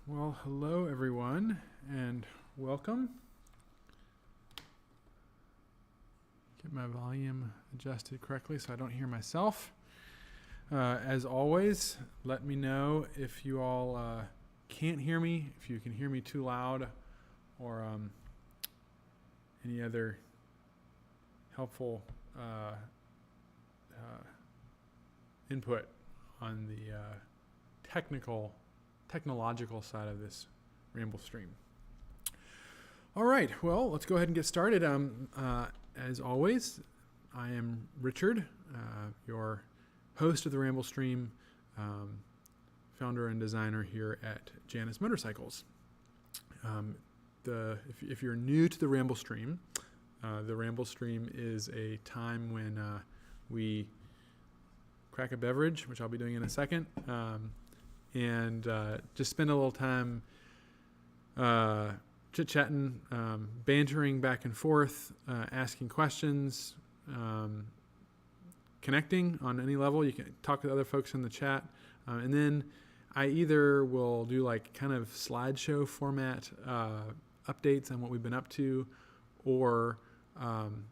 Well, hello everyone, and welcome. Get my volume adjusted correctly so I don't hear myself. As always, let me know if you all can't hear me, if you can hear me too loud, or any other helpful input on the technological side of this Ramblestream. All right, well, let's go ahead and get started. As always, I am Richard, your host of the Ramblestream, founder and designer here at Janus Motorcycles. If you're new to the Ramblestream is a time when we crack a beverage, which I'll be doing in a second, and just spend a little time chit-chatting, bantering back and forth, asking questions, connecting on any level. You can talk with other folks in the chat, and then I either will do like kind of slideshow format updates on what we've been up to, or some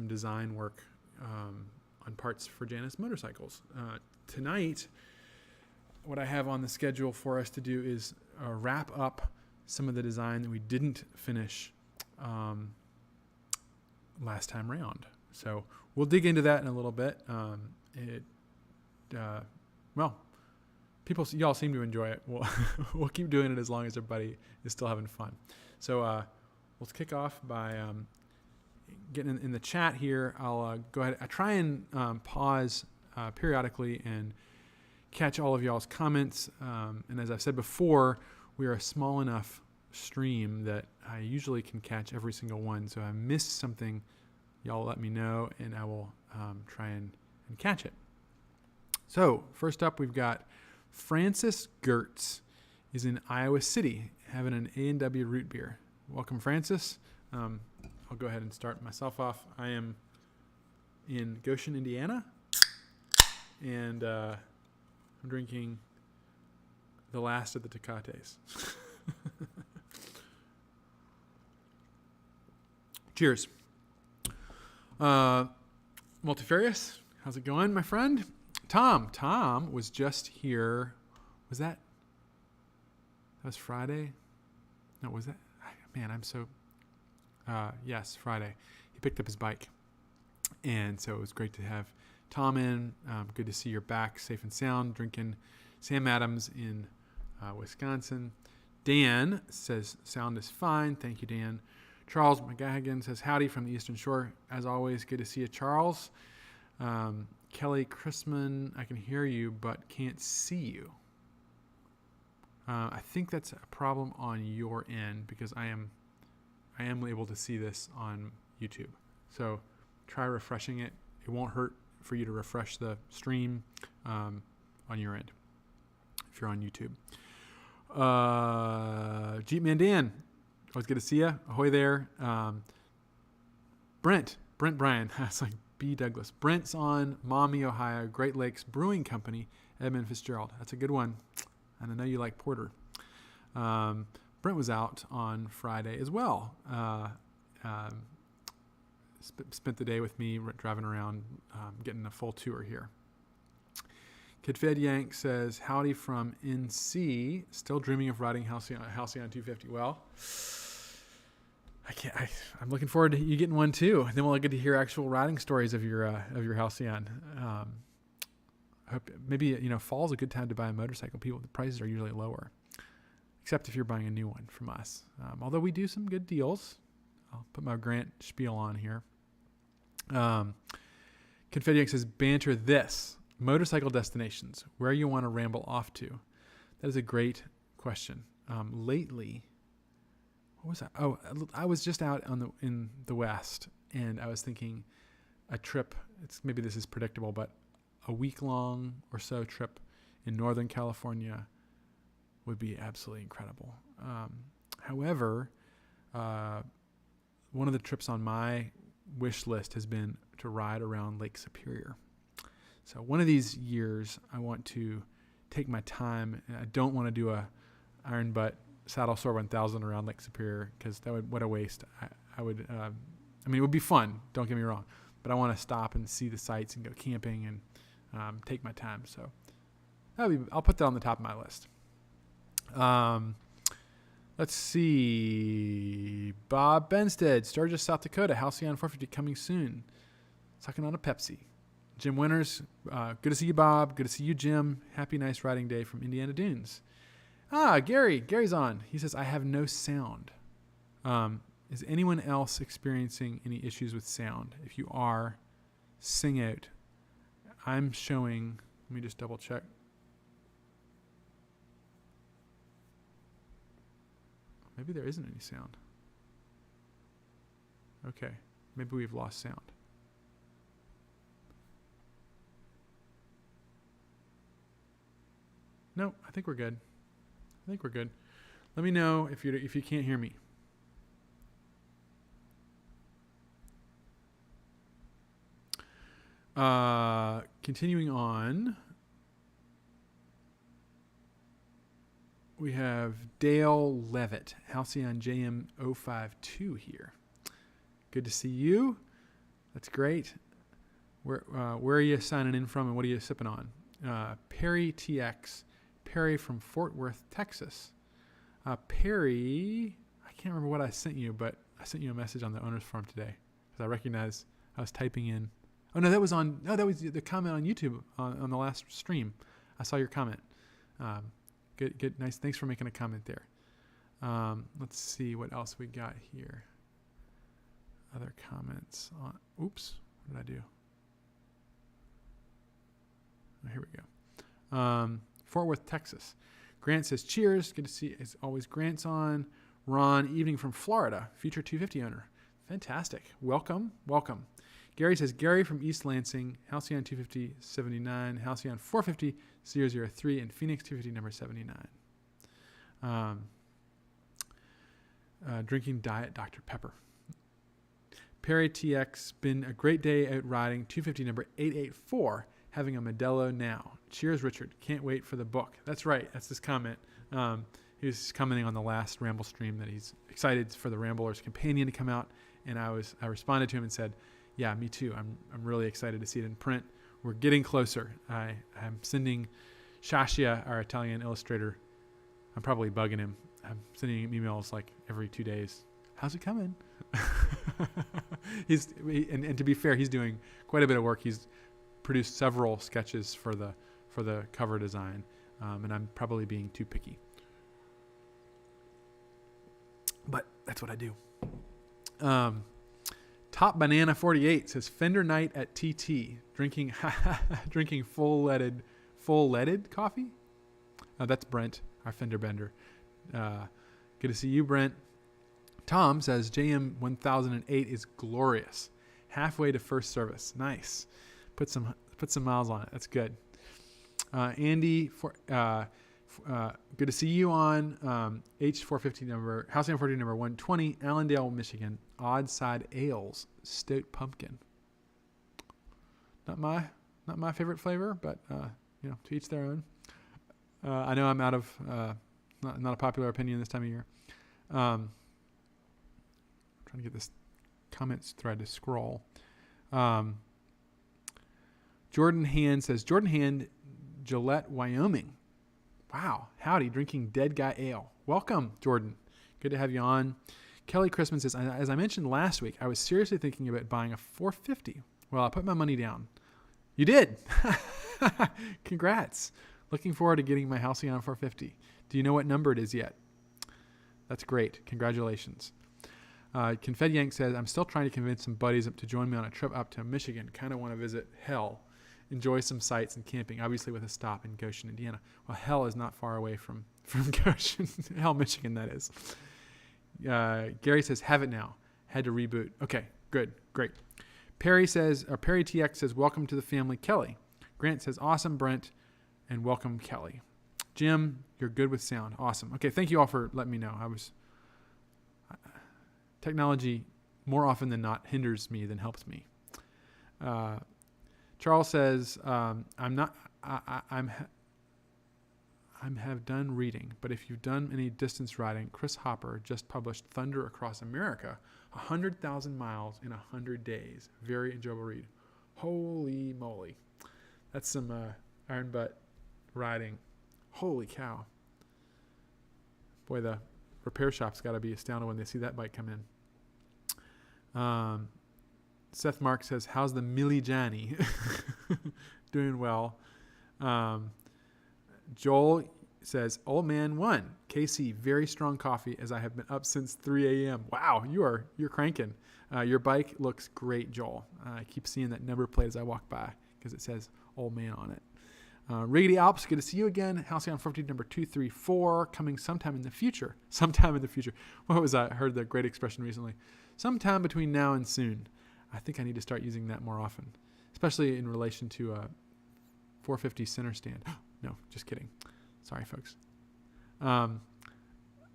design work on parts for Janus Motorcycles. Tonight, what I have on the schedule for us to do is wrap up some of the design that we didn't finish last time round. So we'll dig into that in a little bit. Y'all seem to enjoy it. We'll keep doing it as long as everybody is still having fun. So let's kick off by getting in the chat here. I'll go ahead. I try and pause periodically and catch all of y'all's comments. And as I've said before, we are a small enough stream that I usually can catch every single one. So if I miss something, y'all let me know, and I will try and catch it. So first up, we've got Francis Gertz is in Iowa City having an A&W root beer. Welcome, Francis. I'll go ahead and start myself off. I am in Goshen, Indiana, and I'm drinking the last of the Tecates. Cheers. Multifarious, how's it going, my friend? Tom was just here. That was Friday? No, was that? Man, I'm so... yes, Friday. He picked up his bike. And so it was great to have Tom in. Good to see you're back safe and sound, drinking Sam Adams in Wisconsin. Dan says sound is fine. Thank you, Dan. Charles McGahagan says howdy from the Eastern Shore. As always, good to see you, Charles. Kelly Chrisman, I can hear you but can't see you. I think that's a problem on your end because I am able to see this on YouTube. So try refreshing it. It won't hurt for you to refresh the stream on your end if you're on YouTube. Jeepman Dan, always good to see you. Ahoy there. Brent Bryan. That's like B. Douglas. Brent's on Maumee, Ohio, Great Lakes Brewing Company, Edmund Fitzgerald. That's a good one. And I know you like porter. Brent was out on Friday as well. Spent the day with me driving around, getting a full tour here. Kid Fed Yank says, howdy from NC. Still dreaming of riding Halcyon 250. Well, I'm looking forward to you getting one too. Then we'll get to hear actual riding stories of your Halcyon. I hope maybe fall's a good time to buy a motorcycle. The prices are usually lower, except if you're buying a new one from us. Although we do some good deals. I'll put my Grant spiel on here. Confetti says, banter this. Motorcycle destinations, where you want to ramble off to. That is a great question. Lately, what was that? Oh, I was just out in the West, and I was thinking a trip. Maybe this is predictable, but a week-long or so trip in Northern California would be absolutely incredible. However, one of the trips on my wish list has been to ride around Lake Superior. So one of these years, I want to take my time. And I don't want to do a iron butt saddle soar 1000 around Lake Superior, because what a waste. I would, it would be fun. Don't get me wrong, but I want to stop and see the sights and go camping and take my time. So I'll put that on the top of my list. Let's see. Bob Benstead, Sturgis, South Dakota. Halcyon 450 coming soon. Sucking on a Pepsi. Jim Winters, good to see you, Bob. Good to see you, Jim. Happy nice riding day from Indiana Dunes. Gary's on. He says, I have no sound. Is anyone else experiencing any issues with sound? If you are, sing out. I'm showing, let me just double check. Maybe there isn't any sound. Okay, maybe we've lost sound. No, I think we're good. Let me know if you can't hear me. Continuing on, we have Dale Levitt, Halcyon JM052 here. Good to see you. That's great. Where are you signing in from, and what are you sipping on? Perry TX. Perry from Fort Worth, Texas. Perry, I can't remember what I sent you, but I sent you a message on the owner's forum today because I recognized I was typing in. Oh no, that was the comment on YouTube on the last stream. I saw your comment. Good, nice. Thanks for making a comment there. Let's see what else we got here. Other comments on. Oops, what did I do? Oh, here we go. Fort Worth, Texas. Grant says, cheers. Good to see, as always, Grant's on. Ron, evening from Florida. Future 250 owner. Fantastic. Welcome. Gary says, Gary from East Lansing, Halcyon 250 79, Halcyon 450 003, and Phoenix 250 number 79. Drinking Diet Dr. Pepper. Perry TX, been a great day out riding 250 number 884. Having a Modelo now. Cheers, Richard. Can't wait for the book. That's right. That's his comment. He was commenting on the last Ramblestream that he's excited for the Rambler's Companion to come out, and I responded to him and said, "Yeah, me too. I'm really excited to see it in print. We're getting closer. I'm sending Shashia, our Italian illustrator. I'm probably bugging him. I'm sending him emails like every 2 days. How's it coming?" And to be fair, he's doing quite a bit of work. He's produced several sketches for the cover design, and I'm probably being too picky, but that's what I do. Top Banana 48 says, Fender night at TT, drinking full leaded coffee. That's Brent, our Fender bender. Good to see you, Brent. Tom says JM 1008 is glorious, halfway to first service. Nice. Put some miles on it. That's good. Andy, good to see you on H450 number, Halcyon 450 number 120, Allendale, Michigan. Odd Side Ales, Stout Pumpkin. Not my favorite flavor, but to each their own. I know I'm out of not a popular opinion this time of year. Trying to get this comments thread to scroll. Jordan Hand says, Jordan Hand, Gillette, Wyoming. Wow. Howdy, drinking Dead Guy Ale. Welcome, Jordan. Good to have you on. Kelly Christmas says, as I mentioned last week, I was seriously thinking about buying a 450. Well, I put my money down. You did. Congrats. Looking forward to getting my Halcyon 450. Do you know what number it is yet? That's great. Congratulations. Confetti Yank says, I'm still trying to convince some buddies to join me on a trip up to Michigan. Kind of want to visit Hell. Enjoy some sights and camping, obviously with a stop in Goshen, Indiana. Well, Hell is not far away from Goshen. Hell, Michigan, that is. Gary says, have it now. Had to reboot. Okay, good, great. Perry TX says, welcome to the family, Kelly. Grant says, awesome, Brent, and welcome, Kelly. Jim, you're good with sound. Awesome. Okay, thank you all for letting me know. Technology, more often than not, hinders me than helps me. Charles says, I have done reading, but if you've done any distance riding, Chris Hopper just published Thunder Across America, 100,000 miles in 100 days. Very enjoyable read. Holy moly. That's some iron butt riding. Holy cow. Boy, the repair shop's got to be astounded when they see that bike come in. Seth Mark says, how's the Milijani? Doing well. Joel says, old man 1. KC, very strong coffee as I have been up since 3 a.m. Wow, you're cranking. Your bike looks great, Joel. I keep seeing that number plate as I walk by because it says old man on it. Riggedy Alps, good to see you again. Halcyon 450 number 234, coming sometime in the future. Sometime in the future. What was that? I heard the great expression recently. Sometime between now and soon. I think I need to start using that more often, especially in relation to a 450 center stand. No, just kidding. Sorry, folks.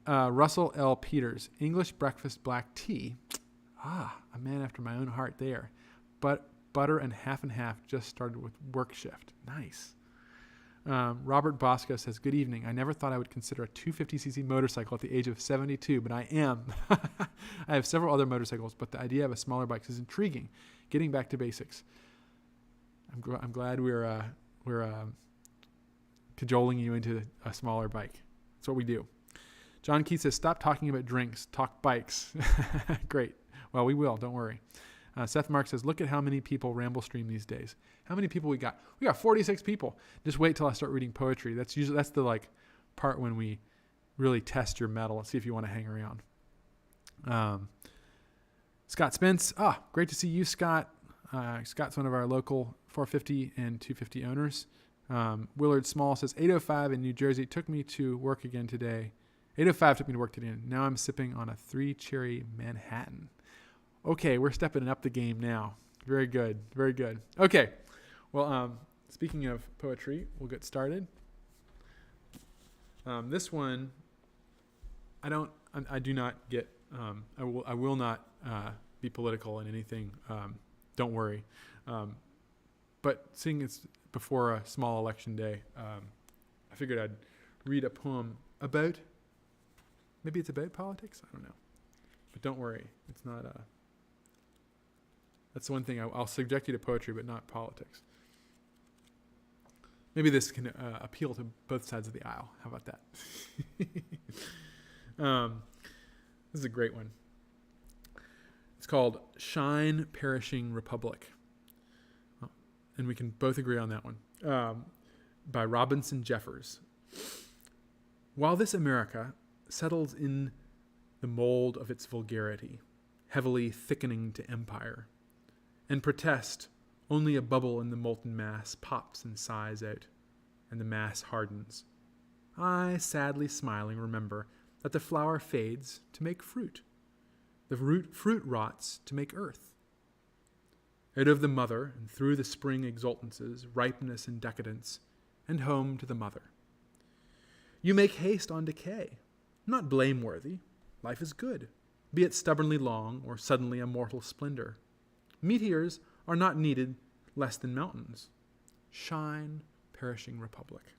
Russell L. Peters, English breakfast black tea. A man after my own heart there. But butter and half, just started with work shift. Nice. Robert Bosco says, good evening. I never thought I would consider a 250cc motorcycle at the age of 72, but I am. I have several other motorcycles, but the idea of a smaller bike is intriguing. Getting back to basics. I'm glad we're cajoling you into a smaller bike. That's what we do. John Keith says, stop talking about drinks, talk bikes. Great. Well, we will. Don't worry. Seth Mark says, look at how many people Ramblestream these days. How many people we got? We got 46 people. Just wait till I start reading poetry. That's the like part when we really test your mettle and see if you want to hang around. Scott Spence. Great to see you, Scott. Scott's one of our local 450 and 250 owners. Willard Small says, 8:05 in New Jersey took me to work again today. 8:05 took me to work today. Now I'm sipping on a 3-cherry Manhattan. Okay, we're stepping up the game now. Very good. Very good. Okay. Well, speaking of poetry, we'll get started. This one, I do not get, I will not be political in anything. Don't worry. But seeing it's before a small election day, I figured I'd read a poem about, maybe it's about politics? I don't know. But don't worry. It's not that's one thing. I'll subject you to poetry, but not politics. Maybe this can appeal to both sides of the aisle. How about that? This is a great one. It's called Shine, Perishing Republic. And we can both agree on that one. By Robinson Jeffers. While this America settles in the mold of its vulgarity, heavily thickening to empire, and protest, only a bubble in the molten mass pops and sighs out, and the mass hardens. I, sadly smiling, remember that the flower fades to make fruit. The fruit rots to make earth. Out of the mother and through the spring exultances, ripeness and decadence, and home to the mother. You make haste on decay, not blameworthy. Life is good, be it stubbornly long or suddenly a mortal splendor. Meteors are not needed less than mountains. Shine, perishing republic.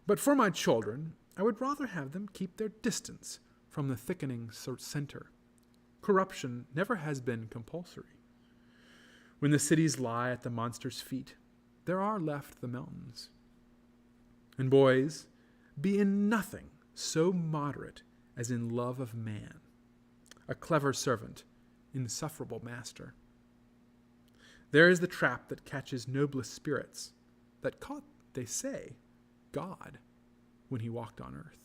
But for my children, I would rather have them keep their distance from the thickening center. Corruption never has been compulsory. When the cities lie at the monster's feet, there are left the mountains. And boys, be in nothing so moderate as in love of man, a clever servant, insufferable master. There is the trap that catches noblest spirits, that caught, they say, God when he walked on earth.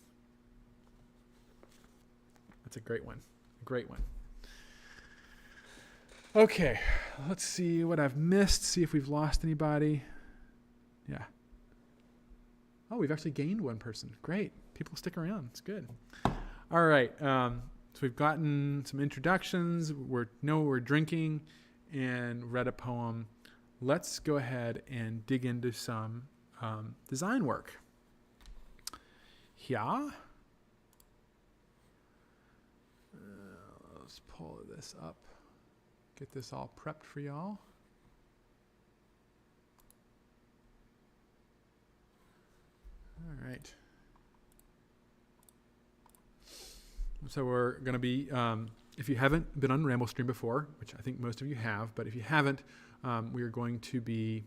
That's a great one. A great one. Okay, let's see what I've missed, see if we've lost anybody. Yeah. Oh, we've actually gained one person. Great. People stick around. It's good. All right. So we've gotten some introductions. We know what we're drinking and read a poem. Let's go ahead and dig into some design work. Yeah. Let's pull this up. Get this all prepped for y'all. All right. right. So we're going to be, if you haven't been on Ramblestream before, which I think most of you have, but if you haven't, we are going to be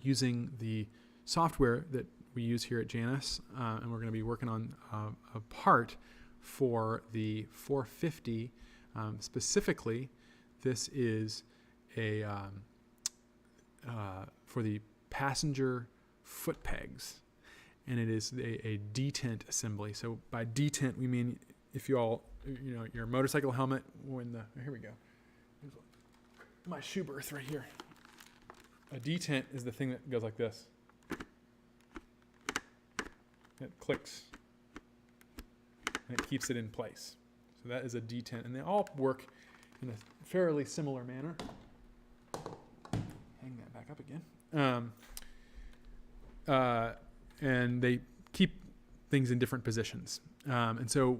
using the software that we use here at Janus, and we're going to be working on a part for the 450. Specifically, this is a for the passenger foot pegs, and it is a detent assembly. So by detent, we mean if you all, your motorcycle helmet, here we go. Here's my shoe berth right here. A detent is the thing that goes like this. It clicks, and it keeps it in place. So that is a detent, and they all work in a fairly similar manner. Hang that back up again. And they keep things in different positions. And so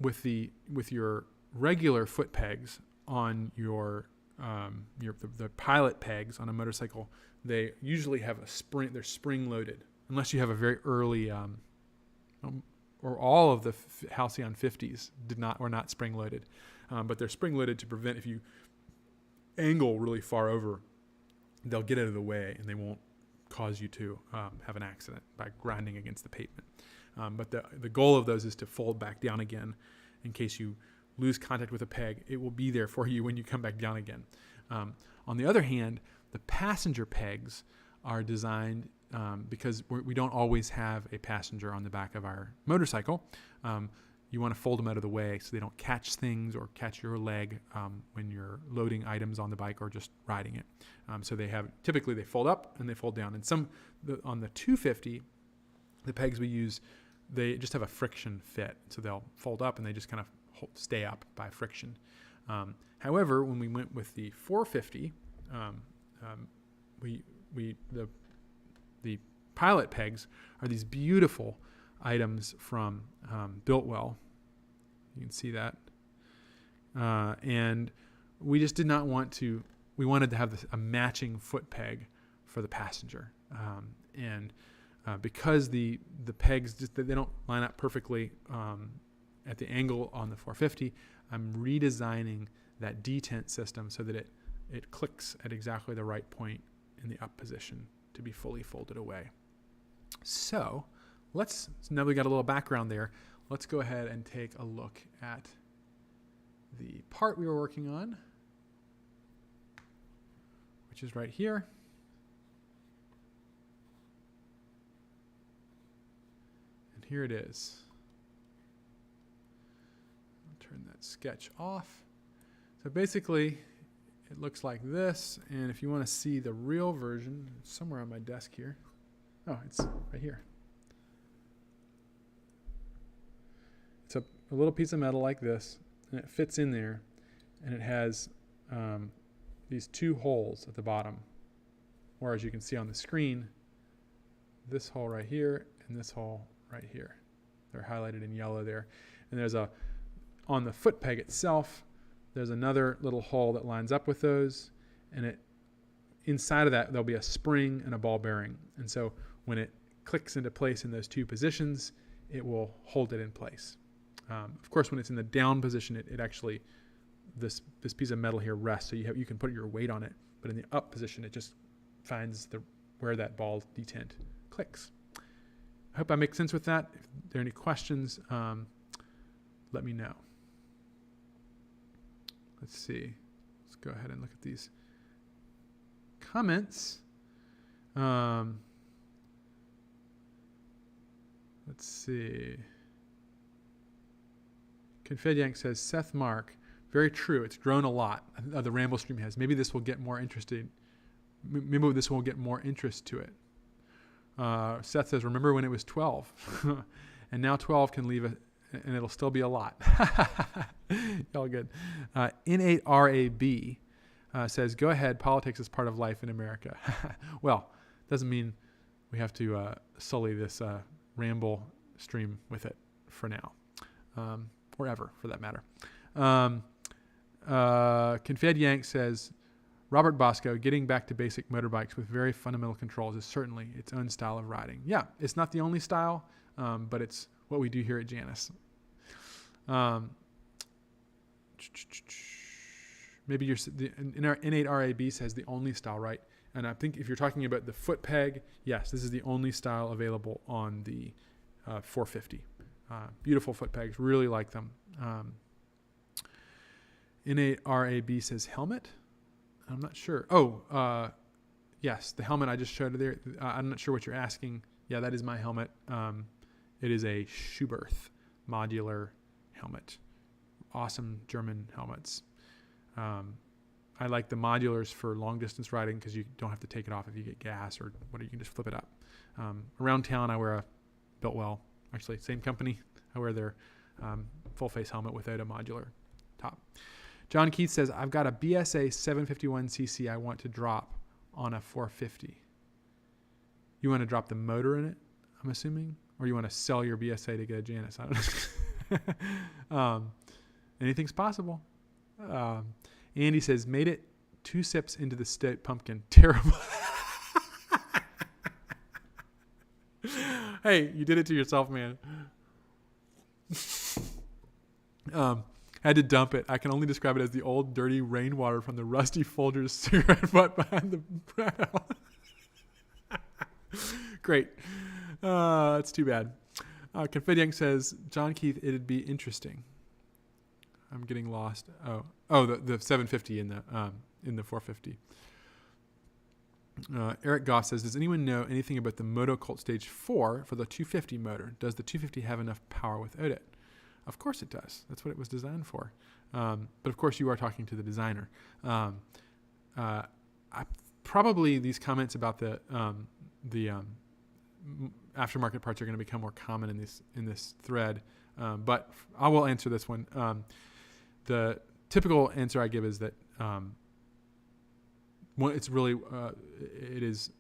with your regular foot pegs on the pilot pegs on a motorcycle, they usually have a spring. They're spring loaded, unless you have a very early, or all of the Halcyon 50s were not spring loaded, but they're spring loaded to prevent, if you angle really far over, they'll get out of the way and they won't cause you to have an accident by grinding against the pavement. But the goal of those is to fold back down again in case you lose contact with a peg. It will be there for you when you come back down again. On the other hand, the passenger pegs are designed because we don't always have a passenger on the back of our motorcycle. You want to fold them out of the way so they don't catch things or catch your leg when you're loading items on the bike or just riding it. So typically they fold up and they fold down. And on the 250, the pegs we use, they just have a friction fit. So they'll fold up and they just kind of stay up by friction. However, when we went with the 450, the pilot pegs are these beautiful items from Builtwell. You can see that. And we just did not want to, we wanted to have a matching foot peg for the passenger. Because the pegs, they don't line up perfectly at the angle on the 450, I'm redesigning that detent system so that it clicks at exactly the right point in the up position to be fully folded away. So now we got a little background there. Let's go ahead and take a look at the part we were working on, which is right here. And here it is. I'll turn that sketch off. So basically, it looks like this. And if you want to see the real version, it's somewhere on my desk here. Oh, it's right here. It's a little piece of metal like this, and it fits in there, and it has these two holes at the bottom. Or as you can see on the screen, this hole right here and this hole right here. They're highlighted in yellow there. And on the foot peg itself, there's another little hole that lines up with those, and inside of that there'll be a spring and a ball bearing. And so when it clicks into place in those two positions, it will hold it in place. Of course, when it's in the down position, it actually, this piece of metal here rests, so you can put your weight on it. But in the up position, it just finds where that ball detent clicks. I hope I make sense with that. If there are any questions, let me know. Let's see. Let's go ahead and look at these comments. Let's see. Confed says, Seth Mark, very true. It's grown a lot. The Ramblestream has. Maybe this will get more interested. Maybe this will get more interest to it. Seth says, remember when it was 12? And now 12 can leave and it'll still be a lot. All good. N8RAB says, go ahead, politics is part of life in America. Well, doesn't mean we have to sully this ramble stream with it for now. Or ever, for that matter. Confed Yank says, Robert Bosco, getting back to basic motorbikes with very fundamental controls is certainly its own style of riding. Yeah, it's not the only style, but it's what we do here at Janus. Maybe in our N8 RAB says the only style, right? And I think if you're talking about the foot peg, yes, this is the only style available on the 450. Beautiful foot pegs, really like them. N8 RAB says helmet. I'm not sure. Yes, the helmet I just showed there. I'm not sure what you're asking. Yeah, that is my helmet. It is a Schuberth modular helmet. Awesome German helmets. I like the modulars for long distance riding because you don't have to take it off if you get gas or whatever. You can just flip it up. Around town, I wear a Biltwell, actually same company. I wear their full face helmet without a modular top. John Keith says, I've got a BSA 751cc I want to drop on a 450. You want to drop the motor in it, I'm assuming? Or you want to sell your BSA to get a Janus? I don't know. Anything's possible. Andy says, made it 2 sips into the stout pumpkin. Terrible. Hey, you did it to yourself, man. I had to dump it. I can only describe it as the old dirty rainwater from the rusty Folgers cigarette butt behind the brow. Great. That's too bad. Confetti Young says, John Keith, it'd be interesting. I'm getting lost. The 750 in the 450. Eric Goff says, does anyone know anything about the Moto Cult Stage 4 for the 250 motor? Does the 250 have enough power without it? Of course it does. That's what it was designed for. But of course you are talking to the designer. Probably these comments about the aftermarket parts are going to become more common in this thread. But I will answer this one. The typical answer I give is that it's really it is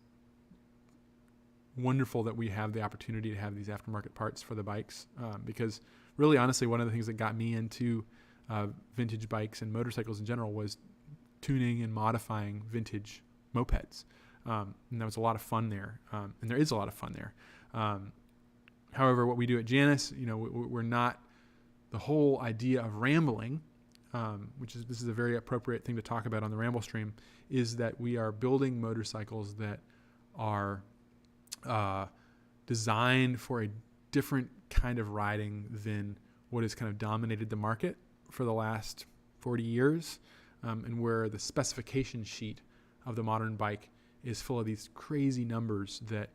wonderful that we have the opportunity to have these aftermarket parts for the bikes because really honestly one of the things that got me into vintage bikes and motorcycles in general was tuning and modifying vintage mopeds, and there was a lot of fun there, and there is a lot of fun there. However, what we do at Janus, we're not the whole idea of rambling, this is a very appropriate thing to talk about on the Ramblestream, is that we are building motorcycles that are designed for a different kind of riding than what has kind of dominated the market for the last 40 years, and where the specification sheet of the modern bike is full of these crazy numbers that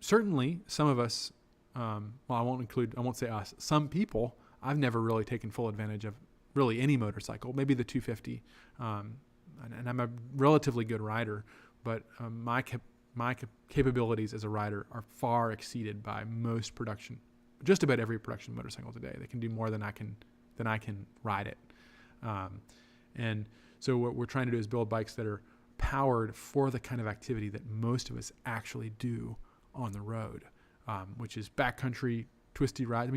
certainly some of us, I won't say us, some people, I've never really taken full advantage of really any motorcycle, maybe the 250, and I'm a relatively good rider, but my capabilities as a rider are far exceeded by just about every production motorcycle today. They can do more than I can ride it. And so what we're trying to do is build bikes that are powered for the kind of activity that most of us actually do on the road, which is backcountry, twisty ride.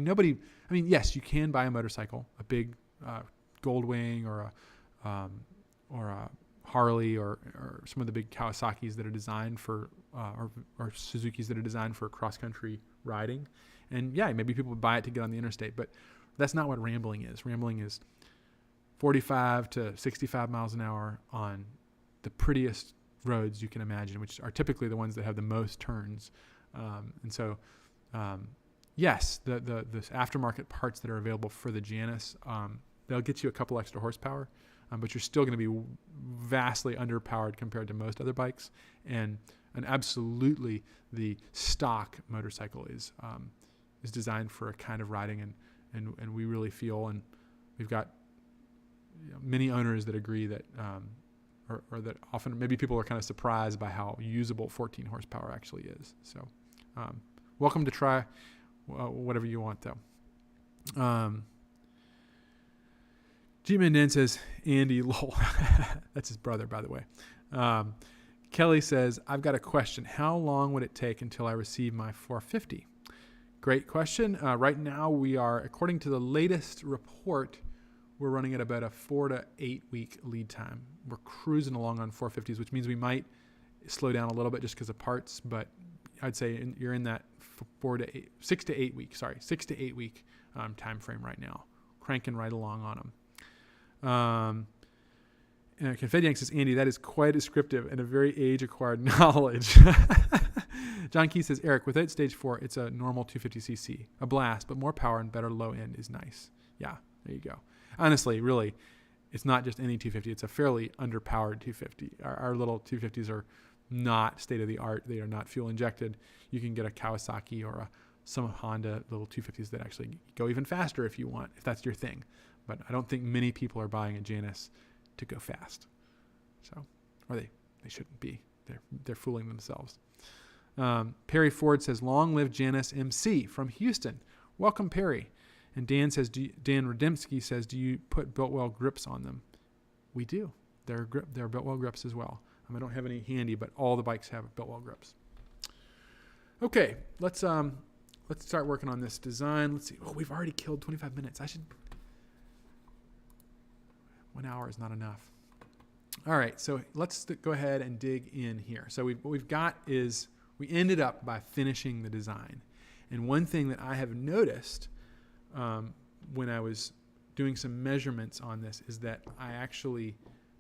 Yes, you can buy a motorcycle, a big Goldwing or a Harley or some of the big Kawasaki's that are designed for or Suzuki's that are designed for cross-country riding. And yeah, maybe people would buy it to get on the interstate, but that's not what rambling is. Rambling is 45 to 65 miles an hour on the prettiest roads you can imagine, which are typically the ones that have the most turns. Yes, the aftermarket parts that are available for the Janus, they'll get you a couple extra horsepower, but you're still going to be vastly underpowered compared to most other bikes. And absolutely, the stock motorcycle is designed for a kind of riding, and we really feel, and we've got many owners that agree that, or that often maybe people are kind of surprised by how usable 14 horsepower actually is. So, welcome to try whatever you want, though. G-Man Dan says, Andy, lol. That's his brother, by the way. Kelly says, I've got a question. How long would it take until I receive my 450? Great question. Right now we are, according to the latest report, we're running at about a 4 to 8 week lead time. We're cruising along on 450s, which means we might slow down a little bit just because of parts, but I'd say you're in that 6 to 8 week time frame right now, cranking right along on them. Confetti Yank says, Andy, that is quite descriptive and a very age-acquired knowledge. John Key says, Eric, without stage 4, it's a normal 250cc. A blast, but more power and better low end is nice. Yeah, there you go. Honestly, really, it's not just any 250. It's a fairly underpowered 250. Our little 250s are not state-of-the-art. They are not fuel-injected. You can get a Kawasaki or some Honda little 250s that actually go even faster if you want, if that's your thing. But I don't think many people are buying a Janus to go fast. So, or they shouldn't be. They're fooling themselves. Perry Ford says, long live Janus MC from Houston. Welcome, Perry. And Dan says, Dan Radimsky says, do you put Biltwell grips on them? We do. They're Biltwell grips as well. I don't have any handy, but all the bikes have Biltwell grips. Okay, let's start working on this design. Let's see. Oh, we've already killed 25 minutes. 1 hour is not enough. All right, so let's go ahead and dig in here. So what we've got is we ended up by finishing the design. And one thing that I have noticed when I was doing some measurements on this is that I actually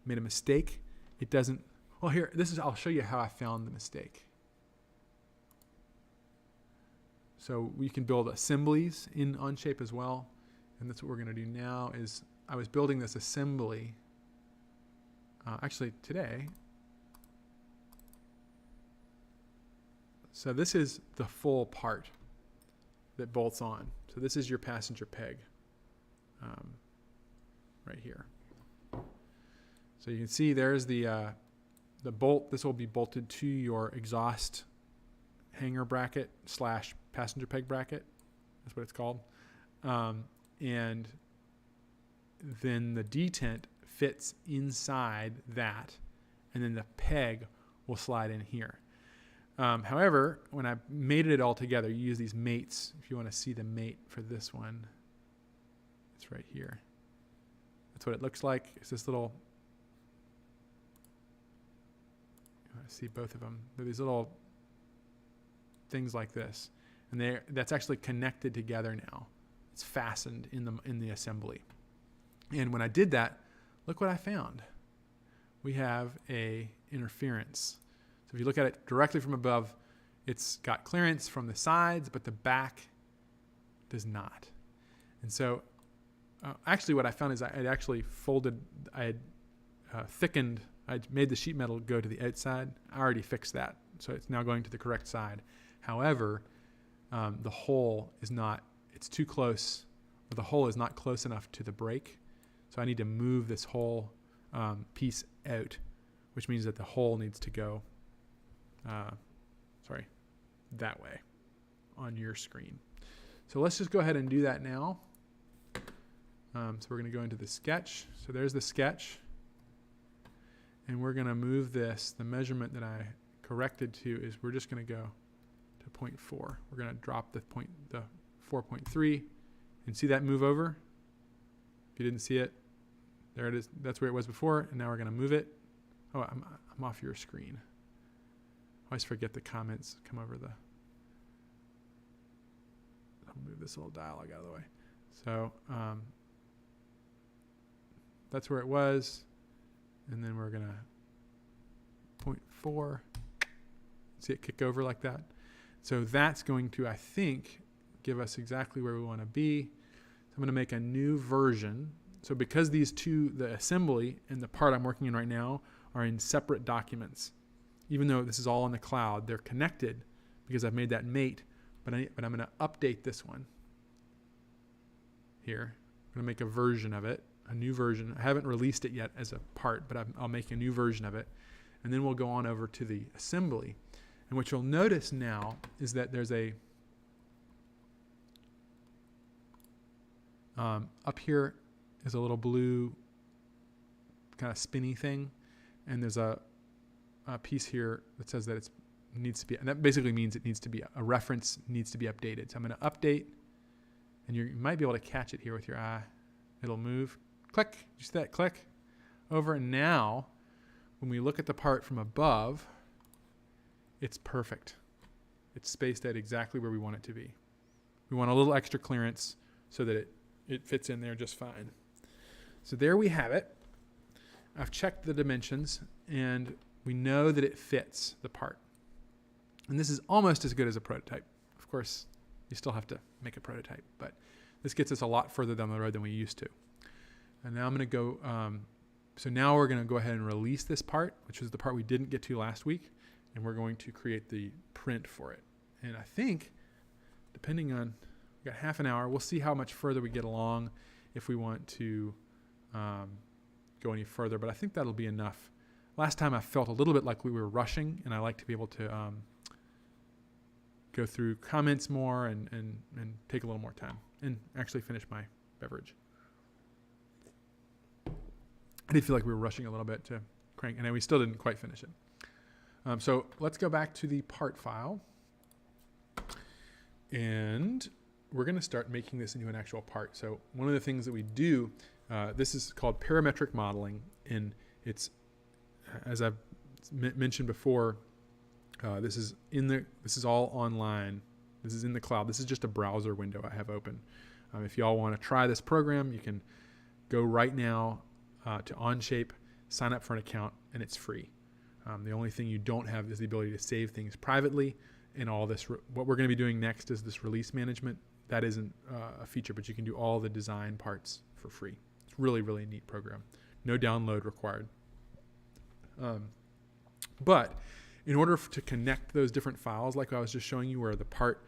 made a mistake. It doesn't, well here, I'll show you how I found the mistake. So we can build assemblies in Onshape as well. And that's what we're gonna do now is I was building this assembly actually today. So this is the full part that bolts on. So this is your passenger peg right here. So you can see there's the bolt. This will be bolted to your exhaust hanger bracket / passenger peg bracket. That's what it's called. And then the detent fits inside that, and then the peg will slide in here. However, when I mated it all together, you use these mates. If you want to see the mate for this one, it's right here. That's what it looks like. It's this little, I see both of them. They're these little things like this, and that's actually connected together now. It's fastened in the assembly. And when I did that, look what I found. We have a interference. So if you look at it directly from above, it's got clearance from the sides, but the back does not. And so actually what I found is I had actually thickened, I made the sheet metal go to the outside. I already fixed that, so it's now going to the correct side. However, the hole is not, it's too close, or the hole is not close enough to the brake. So I need to move this whole piece out, which means that the hole needs to go that way on your screen. So let's just go ahead and do that now. So we're going to go into the sketch. So there's the sketch. And we're going to move this. The measurement that I corrected to is we're just going to go to 0.4. We're going to drop the 4.3. And see that move over? If you didn't see it, there it is. That's where it was before. And now we're going to move it. Oh, I'm off your screen. I always forget the comments come over the. I'll move this little dialog out of the way. So that's where it was. And then we're going to 0.4. See it kick over like that. So that's going to, I think, give us exactly where we want to be. So I'm going to make a new version. So because these two, the assembly and the part I'm working in right now, are in separate documents, even though this is all in the cloud, they're connected because I've made that mate, but I'm going to update this one here. I'm going to make a version of it, a new version. I haven't released it yet as a part, but I'll make a new version of it. And then we'll go on over to the assembly. And what you'll notice now is that there's a, up here is a little blue kind of spinny thing. And there's a piece here that says that it needs to be, and that basically means it needs to be, a reference needs to be updated. So I'm going to update, and you might be able to catch it here with your eye. It'll move click. You see that click over? And now when we look at the part from above, it's perfect. It's spaced at exactly where we want it to be. We want a little extra clearance so that it fits in there just fine. So there we have it. I've checked the dimensions and we know that it fits the part. And this is almost as good as a prototype. Of course, you still have to make a prototype, but this gets us a lot further down the road than we used to. And now I'm going to go, so now we're going to go ahead and release this part, which is the part we didn't get to last week, and we're going to create the print for it. And I think, depending on, we've got half an hour, we'll see how much further we get along if we want to go any further, but I think that'll be enough. Last time I felt a little bit like we were rushing, and I like to be able to go through comments more and take a little more time and actually finish my beverage. I did feel like we were rushing a little bit to crank, and then we still didn't quite finish it. So let's go back to the part file, and we're going to start making this into an actual part. So one of the things that we do, this is called parametric modeling, and it's, as I've mentioned before, this is all online. This is in the cloud. This is just a browser window I have open. If y'all want to try this program, you can go right now to Onshape, sign up for an account, and it's free. The only thing you don't have is the ability to save things privately. And all this, what we're going to be doing next is this release management. That isn't a feature, but you can do all the design parts for free. It's really, really neat program. No download required. But in order to connect those different files, like I was just showing you, where the part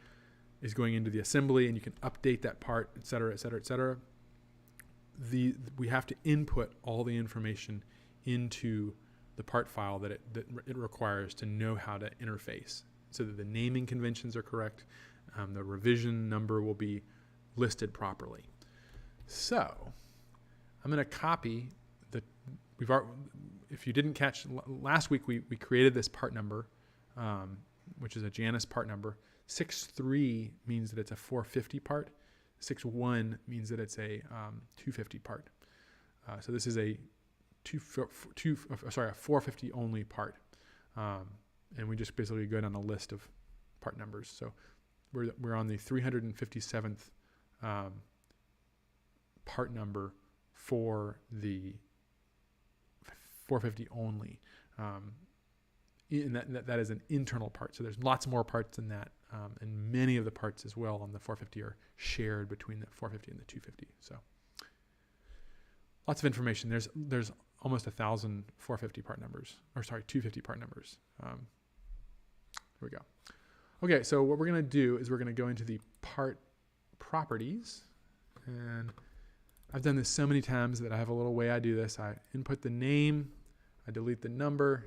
is going into the assembly and you can update that part, et cetera, et cetera, et cetera, we have to input all the information into the part file that it requires to know how to interface, so that the naming conventions are correct. The revision number will be listed properly. So I'm going to copy if you didn't catch last week, we created this part number, which is a Janus part number. 6.3 means that it's a 450 part. 6.1 means that it's a 250 part. So this is a 450 only part. And we just basically go down a list of part numbers. So we're on the 357th part number for the 450 only. And that is an internal part. So there's lots more parts than that. And many of the parts as well on the 450 are shared between the 450 and the 250. So lots of information. There's almost 1,000 450 part numbers, 250 part numbers. Here we go. Okay, so what we're going to do is we're going to go into the part properties. And I've done this so many times that I have a little way I do this. I input the name, I delete the number,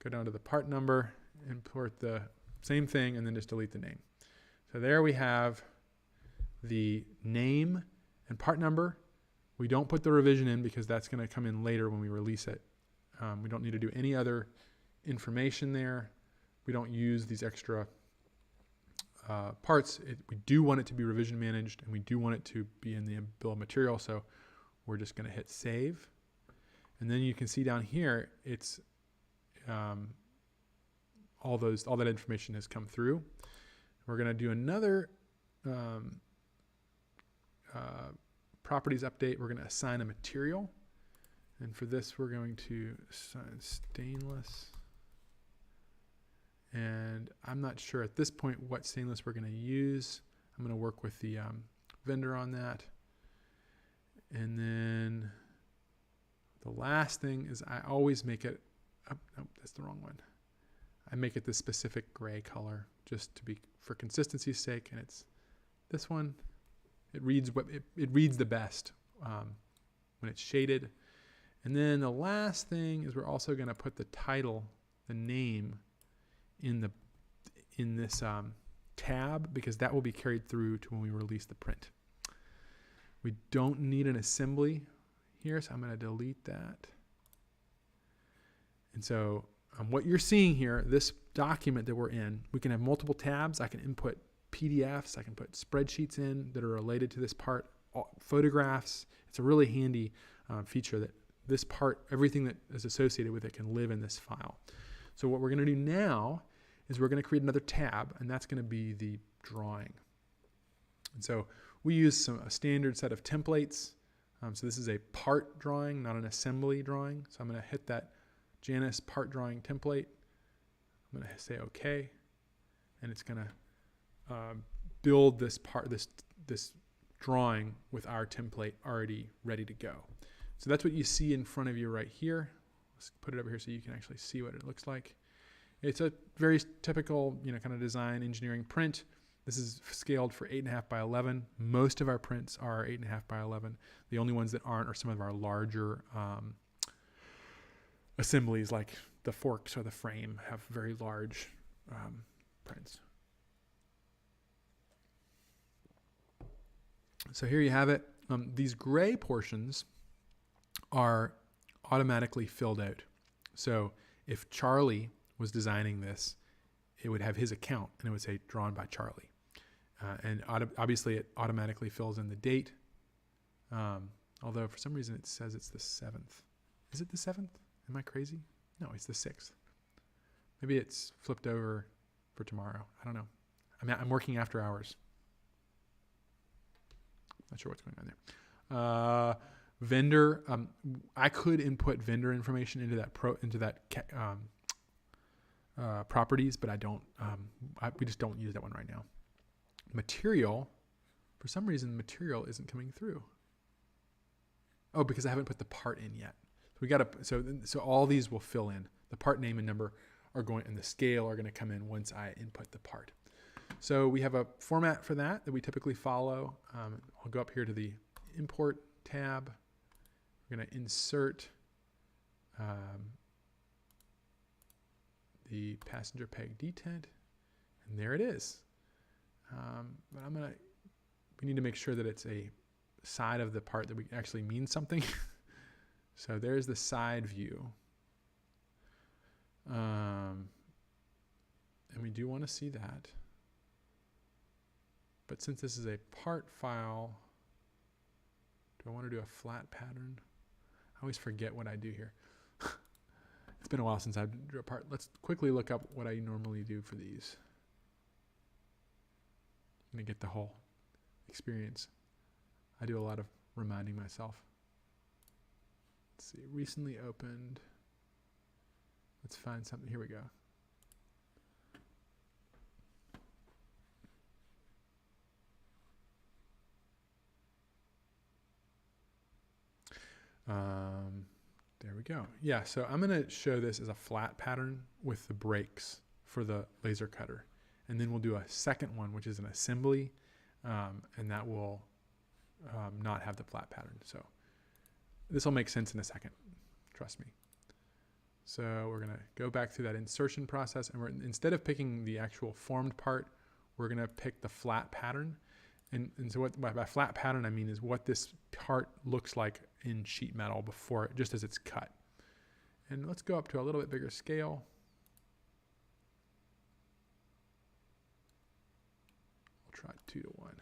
go down to the part number, import the same thing, and then just delete the name. So there we have the name and part number. We don't put the revision in because that's going to come in later when we release it. We don't need to do any other information there. We don't use these extra parts. We do want it to be revision managed, and we do want it to be in the bill of material, so we're just going to hit save. And then you can see down here, it's all that information has come through. We're going to do another properties update. We're going to assign a material, and for this we're going to assign stainless. And I'm not sure at this point what stainless we're going to use. I'm going to work with the vendor on that. And then the last thing is I always make it, nope, that's the wrong one. I make it this specific gray color just to be for consistency's sake, and it's this one. It reads it reads the best when it's shaded. And then the last thing is we're also going to put the title, the name, in this tab, because that will be carried through to when we release the print. We don't need an assembly here, so I'm going to delete that. And so what you're seeing here, this document that we're in, we can have multiple tabs. I can input PDFs. I can put spreadsheets in that are related to this part, photographs. It's a really handy feature that this part, everything that is associated with it can live in this file. So what we're going to do now is we're going to create another tab, and that's going to be the drawing. And so we use a standard set of templates. So this is a part drawing, not an assembly drawing. So I'm going to hit that Janus part drawing template. I'm going to say OK, and it's going to build this part, this drawing with our template already ready to go. So that's what you see in front of you right here. Let's put it over here so you can actually see what it looks like. It's a very typical, kind of design engineering print. This is scaled for 8.5 by 11. Most of our prints are 8.5 by 11. The only ones that aren't are some of our larger assemblies, like the forks or the frame have very large prints. So here you have it. These gray portions are automatically filled out. So if Charlie was designing this, it would have his account and it would say drawn by Charlie. And obviously it automatically fills in the date. Although for some reason it says it's the 7th. Is it the 7th? Am I crazy? No, it's the 6th. Maybe it's flipped over for tomorrow. I don't know. I'm working after hours. Not sure what's going on there. Vendor. I could input vendor information into that properties, but I don't. We just don't use that one right now. Material. For some reason, material isn't coming through. Oh, because I haven't put the part in yet. So all these will fill in. The part name and number are going, and the scale are going to come in once I input the part. So we have a format for that we typically follow. I'll go up here to the import tab. We're going to insert the passenger peg detent, and there it is. But we need to make sure that it's a side of the part that we actually mean something. So there's the side view. And we do want to see that. But since this is a part file, do I want to do a flat pattern? I always forget what I do here. It's been a while since I drew a part. Let's quickly look up what I normally do for these. I'm going to get the whole experience. I do a lot of reminding myself. Let's see, recently opened. Let's find something. Here we go. There we go. Yeah, so I'm going to show this as a flat pattern with the breaks for the laser cutter. And then we'll do a second one, which is an assembly, and that will not have the flat pattern. So this will make sense in a second. Trust me. So we're going to go back through that insertion process, and instead of picking the actual formed part, we're going to pick the flat pattern. And so what by flat pattern I mean is what this part looks like in sheet metal before, just as it's cut. And let's go up to a little bit bigger scale. We'll try 2:1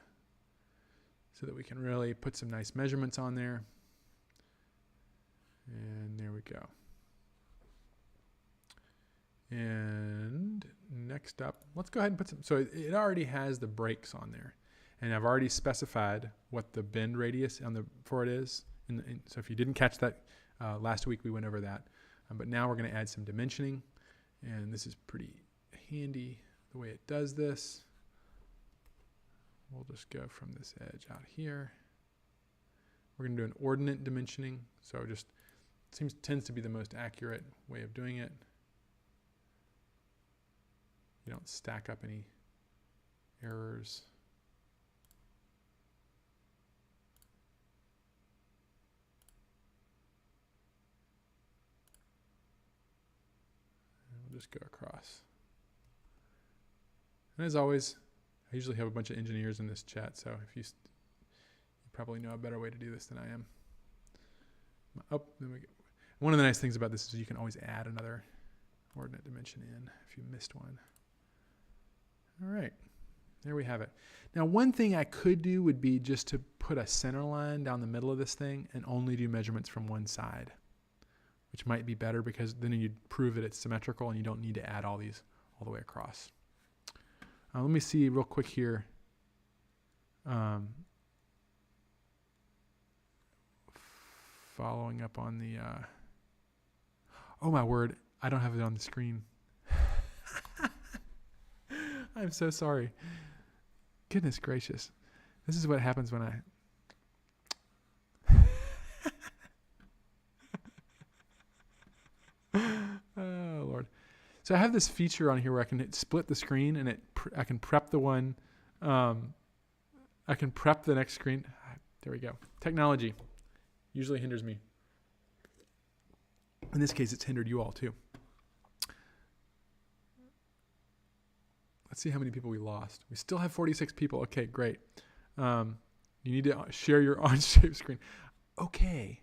so that we can really put some nice measurements on there. And there we go. And next up, let's go ahead and put some, so it already has the breaks on there. And I've already specified what the bend radius for it is. So if you didn't catch that, last week we went over that. But now we're going to add some dimensioning. And this is pretty handy the way it does this. We'll just go from this edge out here. We're going to do an ordinate dimensioning. So just tends to be the most accurate way of doing it. You don't stack up any errors. Just go across. And as always, I usually have a bunch of engineers in this chat, so if you probably know a better way to do this than I am. Oh, then we go. One of the nice things about this is you can always add another ordinate dimension in if you missed one. All right. there we have it. Now, one thing I could do would be just to put a center line down the middle of this thing and only do measurements from one side, which might be better because then you'd prove that it's symmetrical and you don't need to add all these all the way across. Let me see real quick here. Following up on the, oh my word, I don't have it on the screen. I'm so sorry. Goodness gracious. This is what happens when oh Lord. So I have this feature on here where I can split the screen and I can prep the one, I can prep the next screen. There we go. Technology usually hinders me. In this case, it's hindered you all too. Let's see how many people we lost. We still have 46 people. Okay, great. You need to share your on-shape screen. Okay.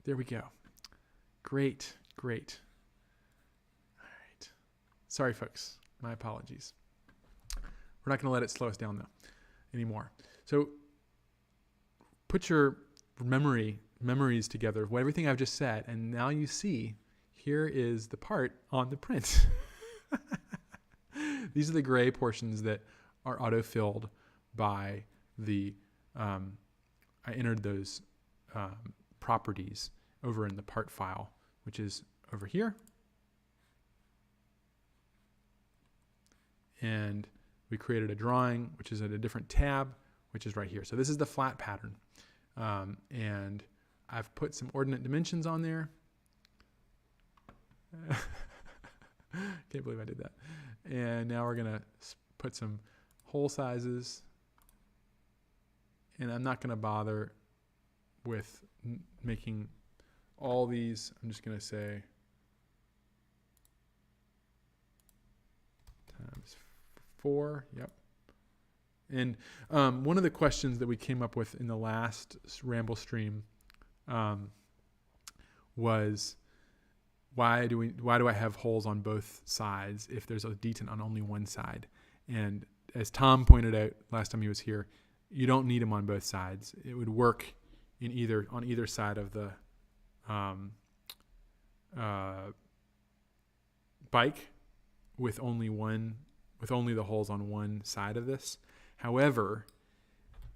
There we go. Great, great. All right. Sorry, folks. My apologies. We're not going to let it slow us down, though, anymore. So put your memories together of everything I've just said, and now you see here is the part on the print. These are the gray portions that are auto-filled by the, I entered those properties over in the part file, which is over here. And we created a drawing, which is at a different tab, which is right here. So this is the flat pattern. And I've put some ordinate dimensions on there. Can't believe I did that. And now we're going to put some hole sizes. And I'm not going to bother with making all these. I'm just going to say times 4. Yep. And one of the questions that we came up with in the last Ramblestream was, why do I have holes on both sides if there's a detent on only one side? And as Tom pointed out last time he was here, you don't need them on both sides. It would work on either side of the bike with only the holes on one side of this. However,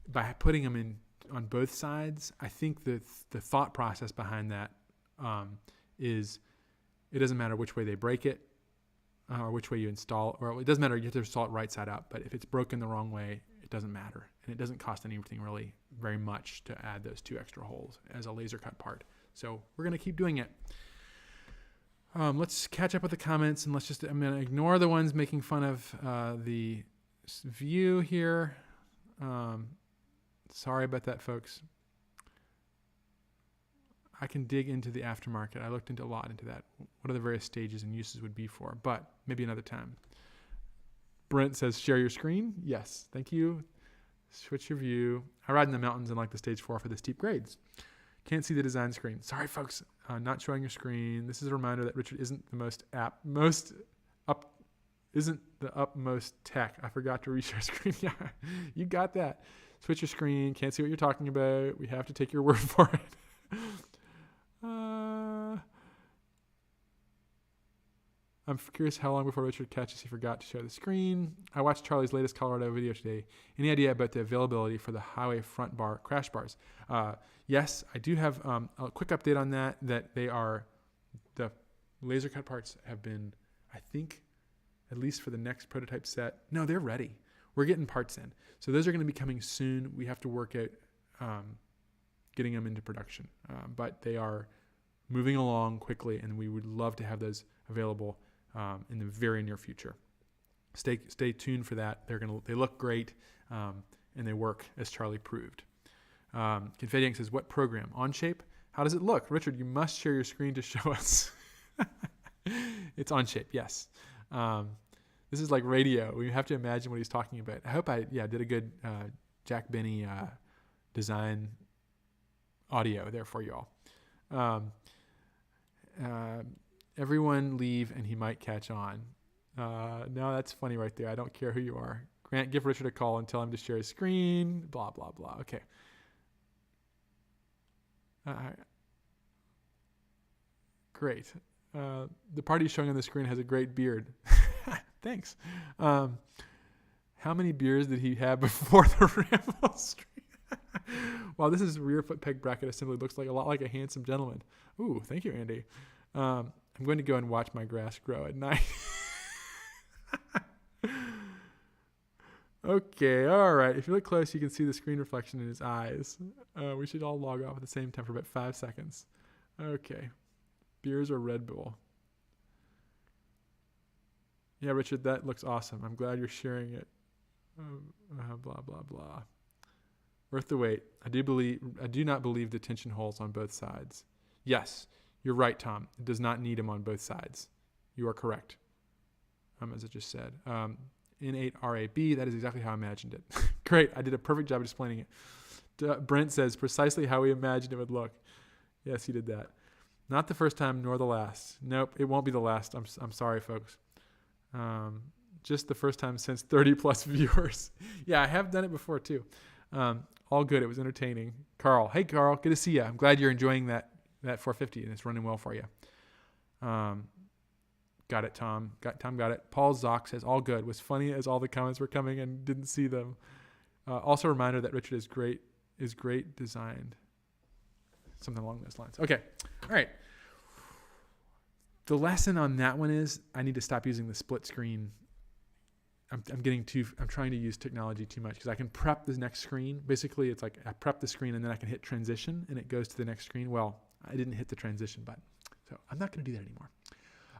by putting them in on both sides, I think the thought process behind that is it doesn't matter which way they break it or which way you install, or it doesn't matter, you have to install it right side up, but if it's broken the wrong way, it doesn't matter. And it doesn't cost anything really very much to add those 2 extra holes as a laser cut part. So we're going to keep doing it. Let's catch up with the comments, and I'm going to ignore the ones making fun of the view here. Sorry about that, folks. I can dig into the aftermarket. I looked into a lot into that. What are the various stages and uses would be for, but maybe another time. Brent says, share your screen. Yes, thank you. Switch your view. I ride in the mountains and like the stage 4 for the steep grades. Can't see the design screen. Sorry, folks. Not showing your screen. This is a reminder that Richard isn't isn't the upmost tech. I forgot to reshare screen. Yeah, you got that. Switch your screen. Can't see what you're talking about. We have to take your word for it. I'm curious how long before Richard catches he forgot to share the screen. I watched Charlie's latest Colorado video today. Any idea about the availability for the highway front bar crash bars? Yes, I do have a quick update on that the laser cut parts have been, I think, at least for the next prototype set. No, they're ready. We're getting parts in. So those are going to be coming soon. We have to work out getting them into production. But they are moving along quickly, and we would love to have those available in the very near future. Stay tuned for that. They look great, and they work as Charlie proved. Confetti says, what program? OnShape? How does it look? Richard, you must share your screen to show us. It's OnShape, yes. This is like radio. We have to imagine what he's talking about. I hope I did a good Jack Benny design audio there for you all. Everyone leave and he might catch on. No, that's funny right there. I don't care who you are. Grant, give Richard a call and tell him to share his screen. Blah, blah, blah. Okay. Great. The party showing on the screen has a great beard. Thanks. How many beers did he have before the Ramblestream? Wow, this is rear foot peg bracket assembly. Looks like a lot like a handsome gentleman. Ooh, thank you, Andy. I'm going to go and watch my grass grow at night. Okay, all right. If you look close, you can see the screen reflection in his eyes. We should all log off at the same time for about 5 seconds. Okay. Beers or Red Bull? Yeah, Richard, that looks awesome. I'm glad you're sharing it. Blah, blah, blah. Worth the wait. I do not believe the tension holes on both sides. Yes, you're right, Tom. It does not need them on both sides. You are correct. As I just said. N8RAB, that is exactly how I imagined it. Great, I did a perfect job explaining it. Brent says, precisely how we imagined it would look. Yes, he did that. Not the first time, nor the last. Nope, it won't be the last. I'm sorry, folks. Just the first time since 30 plus viewers. Yeah, I have done it before too. All good. It was entertaining. Carl. Hey, Carl. Good to see you. I'm glad you're enjoying that 450 and it's running well for you. Got it, Tom. Tom got it. Paul Zock says, all good. Was funny as all the comments were coming and didn't see them. Also a reminder that Richard is great designed. Something along those lines. Okay. All right. The lesson on that one is I need to stop using the split screen. I'm trying to use technology too much because I can prep the next screen. Basically, it's like I prep the screen and then I can hit transition and it goes to the next screen. Well, I didn't hit the transition button. So I'm not going to do that anymore.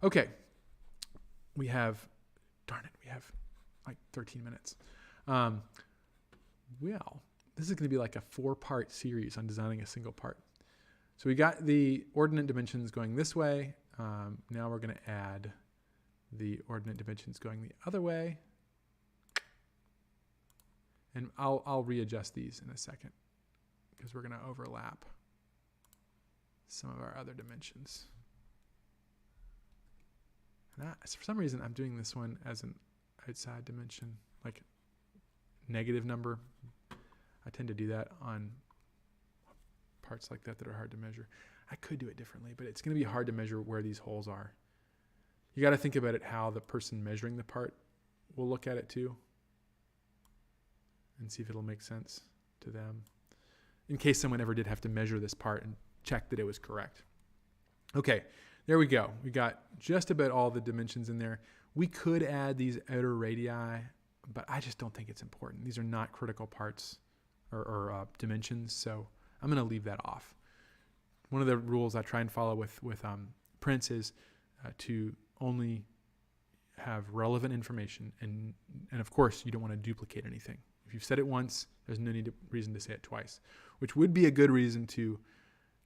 Okay. We have like 13 minutes. Well, this is going to be like a 4-part series on designing a single part. So we got the ordinate dimensions going this way. Now we're going to add the ordinate dimensions going the other way. And I'll readjust these in a second because we're going to overlap some of our other dimensions. And for some reason, I'm doing this one as an outside dimension, like negative number. I tend to do that on parts like that are hard to measure. I could do it differently, but it's going to be hard to measure where these holes are. You got to think about it how the person measuring the part will look at it too and see if it'll make sense to them in case someone ever did have to measure this part and check that it was correct. Okay, there we go. We got just about all the dimensions in there. We could add these outer radii, but I just don't think it's important. These are not critical parts or dimensions, so I'm going to leave that off. One of the rules I try and follow with prints is to only have relevant information, and of course you don't want to duplicate anything. If you've said it once, there's no reason to say it twice, which would be a good reason to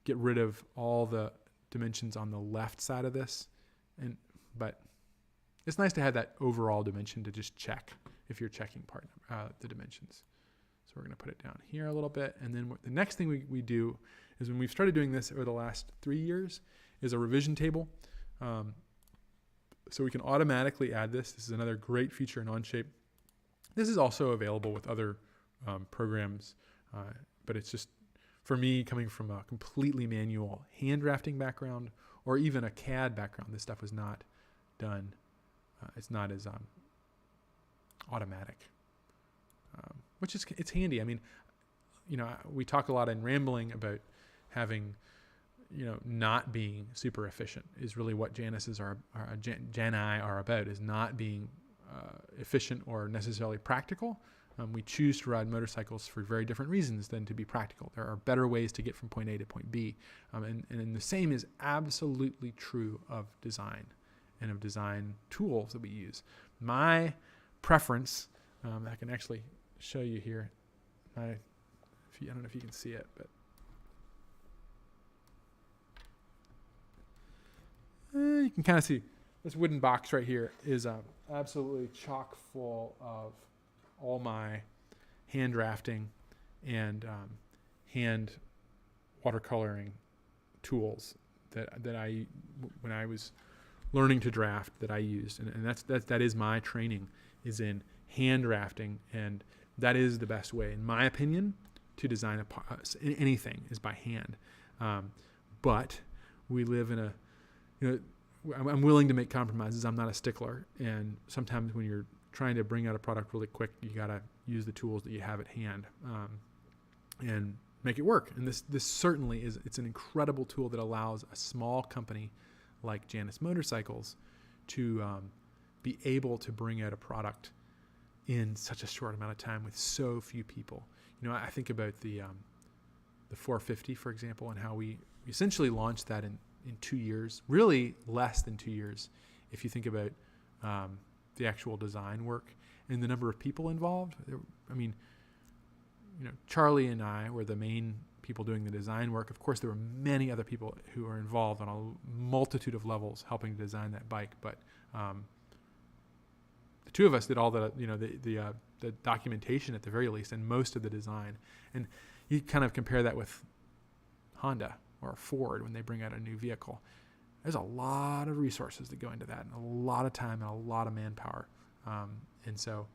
get rid of all the dimensions on the left side of this. But it's nice to have that overall dimension to just check if you're checking the dimensions. So we're going to put it down here a little bit. And then the next thing we do is when we've started doing this over the last 3 years is a revision table. So we can automatically add this. This is another great feature in Onshape. This is also available with other programs, but it's just, for me, coming from a completely manual hand drafting background or even a CAD background, this stuff was not done. It's not as automatic, which is, it's handy. I mean, we talk a lot in Rambling about having, not being super efficient is really what Januses Jani are about, is not being efficient or necessarily practical. We choose to ride motorcycles for very different reasons than to be practical. There are better ways to get from point A to point B. And the same is absolutely true of design and of design tools that we use. My preference, I can actually show you here. I don't know if you can see it, but you can kind of see this wooden box right here is absolutely chock full of all my hand drafting and hand watercoloring tools that I, when I was learning to draft that I used, and that is my training, is in hand drafting, and that is the best way, in my opinion, to design anything is by hand. But we live in a, I'm willing to make compromises. I'm not a stickler, and sometimes when you're trying to bring out a product really quick, you gotta use the tools that you have at hand and make it work. And this certainly is. It's an incredible tool that allows a small company like Janus Motorcycles to be able to bring out a product in such a short amount of time with so few people. I think about the 450, for example, and how we essentially launched that in 2 years, really less than 2 years, if you think about the actual design work and the number of people involved. Charlie and I were the main people doing the design work. Of course, there were many other people who were involved on a multitude of levels helping to design that bike, but the two of us did all the documentation at the very least, and most of the design. And you kind of compare that with Honda or Ford when they bring out a new vehicle. There's a lot of resources that go into that, and a lot of time and a lot of manpower. And so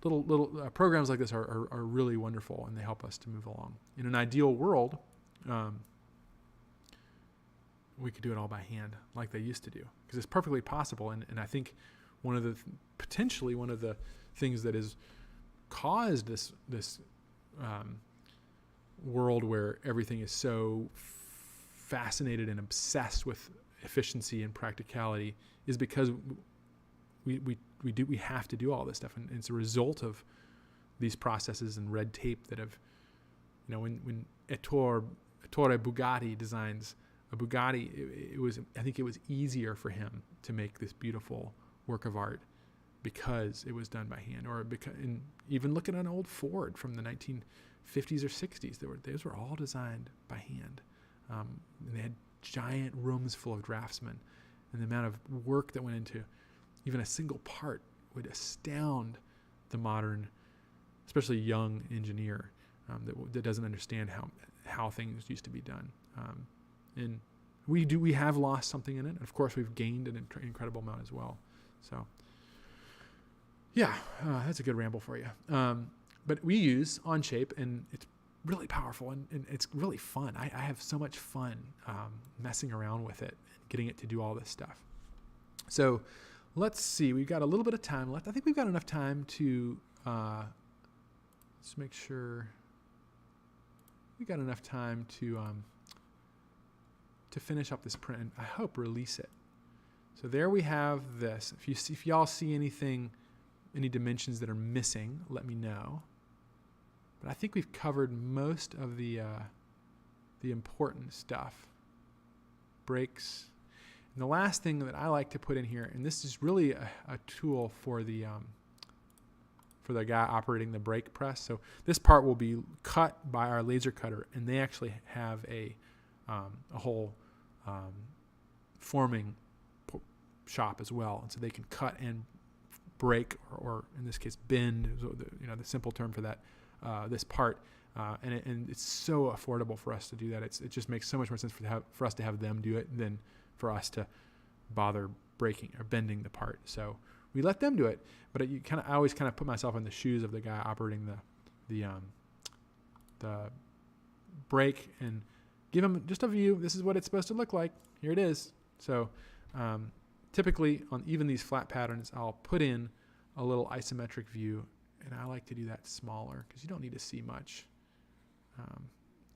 little programs like this are really wonderful, and they help us to move along. In an ideal world, we could do it all by hand like they used to do, because it's perfectly possible. And I think potentially one of the things that has caused this world where everything is so fascinated and obsessed with efficiency and practicality is because we have to do all this stuff, and it's a result of these processes and red tape that have, when Ettore Bugatti designs a Bugatti, I think it was easier for him to make this beautiful work of art because it was done by hand. And even look at an old Ford from the 1950s or 60s, those were all designed by hand. And they had giant rooms full of draftsmen, and the amount of work that went into even a single part would astound the modern, especially young engineer that doesn't understand how things used to be done. And we have lost something in it. And of course, we've gained an incredible amount as well. So, yeah, that's a good ramble for you. But we use Onshape, and it's really powerful, and it's really fun. I have so much fun messing around with it and getting it to do all this stuff. So let's see. We've got a little bit of time left. I think we've got enough time to let's make sure we got enough time to finish up this print and I hope release it. So there we have this. If y'all see any dimensions that are missing, let me know. But I think we've covered most of the important stuff. Brakes. And the last thing that I like to put in here, and this is really a tool for the guy operating the brake press. So this part will be cut by our laser cutter, and they actually have a whole forming shop as well, and so they can cut and break, or in this case bend, the simple term for that, this part, and it's so affordable for us to do that. It just makes so much more sense for us to have them do it than for us to bother breaking or bending the part. So we let them do it, but I always kind of put myself in the shoes of the guy operating the brake and give him just a view. This is what it's supposed to look like. Here it is. So typically on even these flat patterns, I'll put in a little isometric view, and I like to do that smaller because you don't need to see much.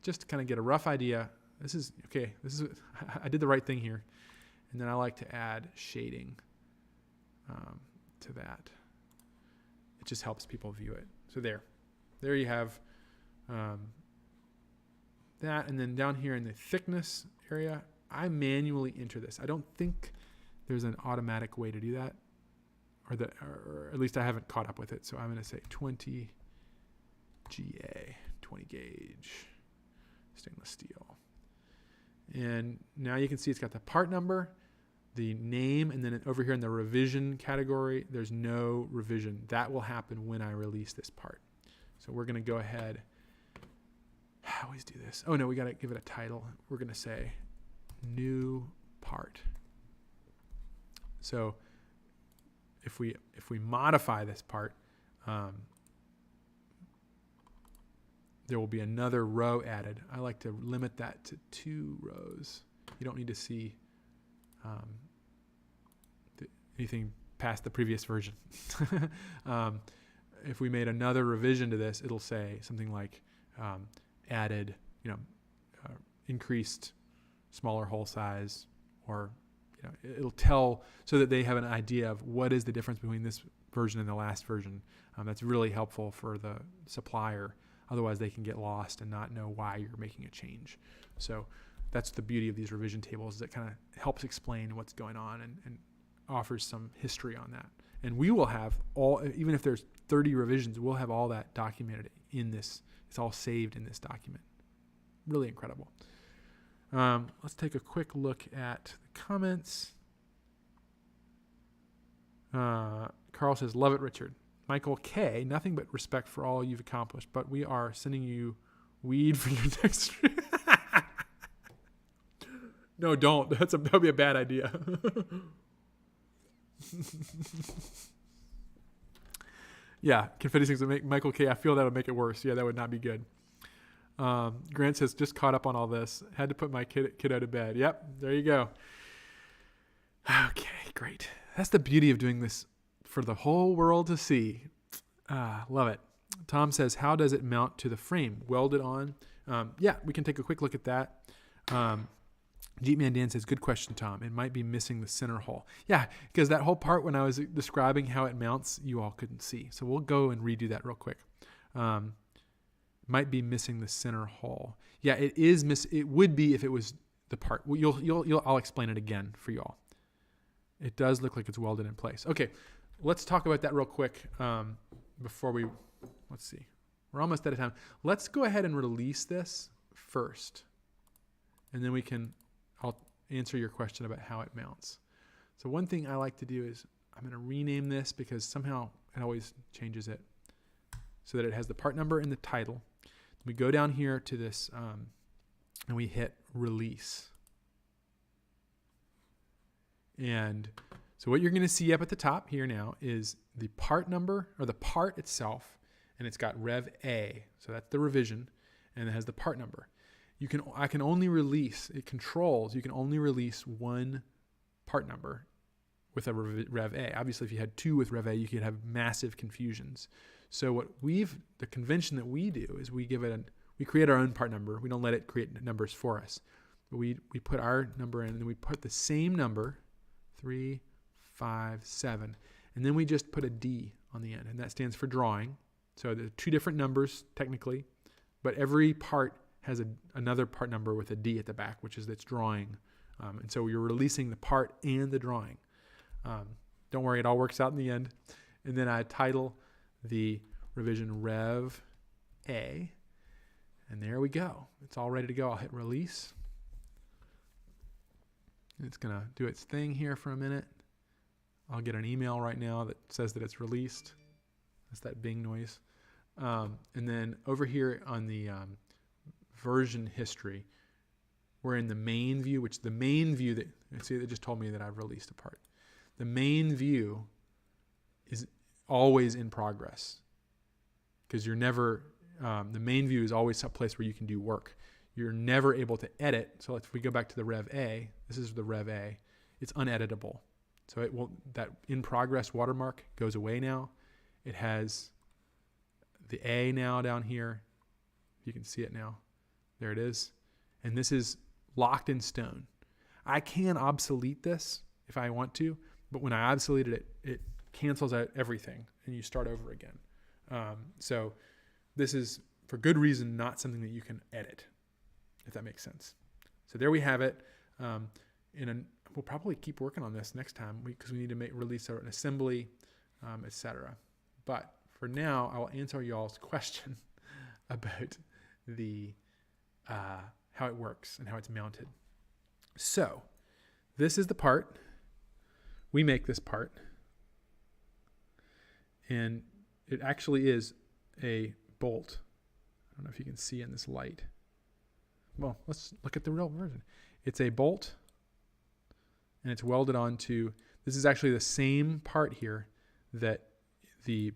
Just to kind of get a rough idea. I did the right thing here. And then I like to add shading to that. It just helps people view it. So there you have that. And then down here in the thickness area, I manually enter this. I don't think there's an automatic way to do that, or at least I haven't caught up with it. So I'm going to say 20 GA, 20 gauge stainless steel. And now you can see it's got the part number, the name, and then over here in the revision category, there's no revision. That will happen when I release this part. So we're going to go ahead. I always do this. Oh, no, we got to give it a title. We're going to say new part. So if we modify this part, there will be another row added. I like to limit that to 2 rows. You don't need to see anything past the previous version. If we made another revision to this, it'll say something like added, increased smaller hole size, or it'll tell so that they have an idea of what is the difference between this version and the last version. That's really helpful for the supplier. Otherwise, they can get lost and not know why you're making a change. So that's the beauty of these revision tables, is it kind of helps explain what's going on and offers some history on that. And we will have even if there's 30 revisions, we'll have all that documented in this. It's all saved in this document. Really incredible. Let's take a quick look at the comments. Carl says, love it, Richard. Michael K, nothing but respect for all you've accomplished, but we are sending you weed for your next stream. No, don't. That'd be a bad idea. Yeah, confetti things would make Michael K. I feel that would make it worse. Yeah, that would not be good. Grant says, just caught up on all this. Had to put my kid out of bed. Yep, there you go. Okay, great. That's the beauty of doing this for the whole world to see. Love it. Tom says, how does it mount to the frame? Welded on? Yeah, we can take a quick look at that. Jeepman Dan says, good question, Tom. It might be missing the center hole. Yeah, because that whole part when I was describing how it mounts, you all couldn't see. So we'll go and redo that real quick. Might be missing the center hole. Yeah, it is it would be if it was the part. I'll explain it again for you all. It does look like it's welded in place. Okay, let's talk about that real quick before let's see. We're almost out of time. Let's go ahead and release this first. And then I'll answer your question about how it mounts. So one thing I like to do is I'm going to rename this because somehow it always changes it so that it has the part number and the title. We go down here to this and we hit release. And so what you're going to see up at the top here now is the part number, or the part itself, and it's got Rev A. So that's the revision, and it has the part number. You can only release one part number with a Rev A. Obviously, if you had 2 with Rev A, you could have massive confusions. So the convention that we do is we create our own part number. We don't let it create numbers for us. But we put our number in, and then we put the same number, 3, 5, 7, and then we just put a D on the end, and that stands for drawing. So there are 2 different numbers technically, but every part has another part number with a D at the back, which is its drawing. And so you're releasing the part and the drawing. Don't worry, it all works out in the end. And then I title the revision Rev A, and there we go. It's all ready to go. I'll hit release. It's going to do its thing here for a minute. I'll get an email right now that says that it's released. That's that Bing noise. And then over here on the version history, we're in the main view, which the main view that, see, it just told me that I've released a part. The main view is always in progress because you're never, the main view is always some place where you can do work. You're never able to edit. So if we go back to the Rev A, this is the Rev A, it's uneditable. So that in progress watermark goes away now. It has the A now down here. You can see it now. There it is. And this is locked in stone. I can obsolete this if I want to, but when I obsoleted it, it cancels out everything and you start over again. So this is, for good reason, not something that you can edit, if that makes sense. So there we have it. We'll probably keep working on this next time because we need to release an assembly, etc. But for now, I will answer y'all's question about the how it works and how it's mounted. So this is the part. We make this part. And it actually is a bolt. I don't know if you can see in this light. Well, let's look at the real version. It's a bolt, and it's welded onto This is actually the same part here that the